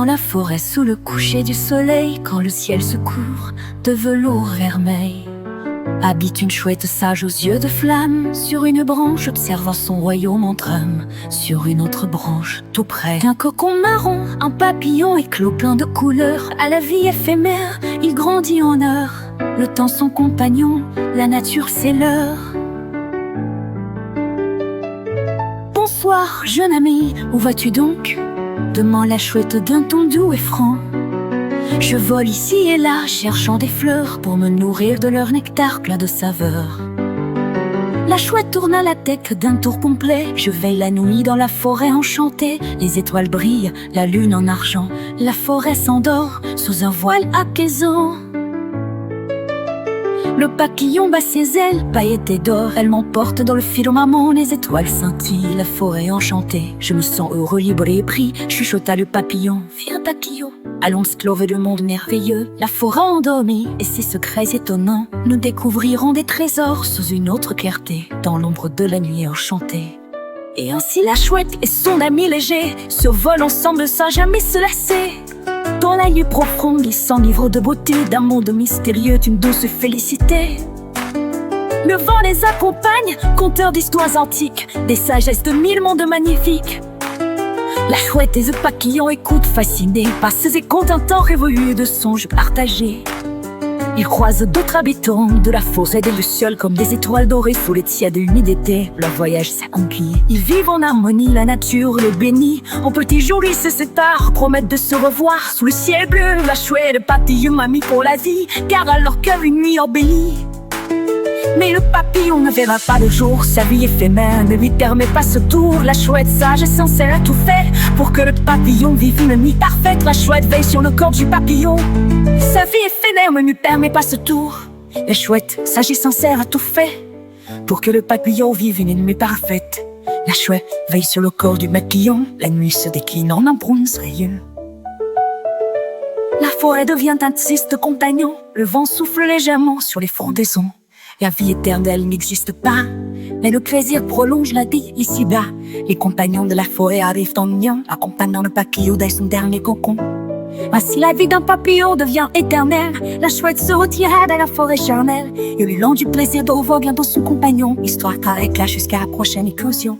dans la forêt sous le coucher du soleil, quand le ciel se couvre de velours vermeil, habite une chouette sage aux yeux de flamme, sur une branche observant son royaume en trame. Sur une autre branche, tout près d'un cocon marron, un papillon éclos plein de couleurs. À la vie éphémère, il grandit en heure. Le temps son compagnon, la nature c'est l'heure. Bonsoir, jeune ami, où vas-tu donc? Demande la chouette d'un ton doux et franc. Je vole ici et là, cherchant des fleurs pour me nourrir de leur nectar plein de saveurs. La chouette tourna la tête d'un tour complet. Je veille la nuit dans la forêt enchantée. Les étoiles brillent, la lune en argent. La forêt s'endort sous un voile apaisant. Le papillon bat ses ailes, pailletées d'or. Elle m'emporte dans le firmament, les étoiles scintillent, la forêt enchantée. Je me sens heureux, libre et pris, chuchota le papillon. Viens papillon, allons explorer le monde merveilleux. La forêt endormie et ses secrets étonnants. Nous découvrirons des trésors sous une autre clarté, dans l'ombre de la nuit enchantée. Et ainsi la chouette et son ami léger survolent ensemble sans jamais se lasser. Dans la nuit profonde, ils s'enivrent de beauté, d'un monde mystérieux, d'une douce félicité. Le vent les accompagne, conteurs d'histoires antiques, des sagesses de mille mondes magnifiques. La chouette et le papillon écoutent fascinés par ces contes un temps révolus de songes partagés. Ils croisent d'autres habitants de la forêt des lucioles comme des étoiles dorées sous les tièdes nuits d'été. Leur voyage s'accomplit. Ils vivent en harmonie, la nature les bénit. Au petit jour, ils se séparent, promettent de se revoir sous le ciel bleu. La chouette et le papillon amis pour la vie, car à leur cœur une nuit embellie. Mais le papillon ne verra pas le jour, sa vie éphémère ne lui permet pas ce tour. La chouette sage et sincère a tout fait pour que le papillon vive une nuit parfaite. La chouette veille sur le corps du papillon, sa vie éphémère ne lui permet pas ce tour. La chouette sage et sincère a tout fait pour que le papillon vive une nuit parfaite. La chouette veille sur le corps du papillon, la nuit se décline en un bronze rayeux. La forêt devient un triste compagnon, le vent souffle légèrement sur les frondaisons. La vie éternelle n'existe pas, mais le plaisir prolonge la vie ici-bas. Les compagnons de la forêt arrivent en lien, accompagnant le papillon dans son dernier cocon. Ainsi la vie d'un papillon devient éternelle. La chouette se retira dans la forêt charnelle, et le long du plaisir de revoir bientôt son compagnon. Histoire s'arrête là jusqu'à la prochaine éclosion.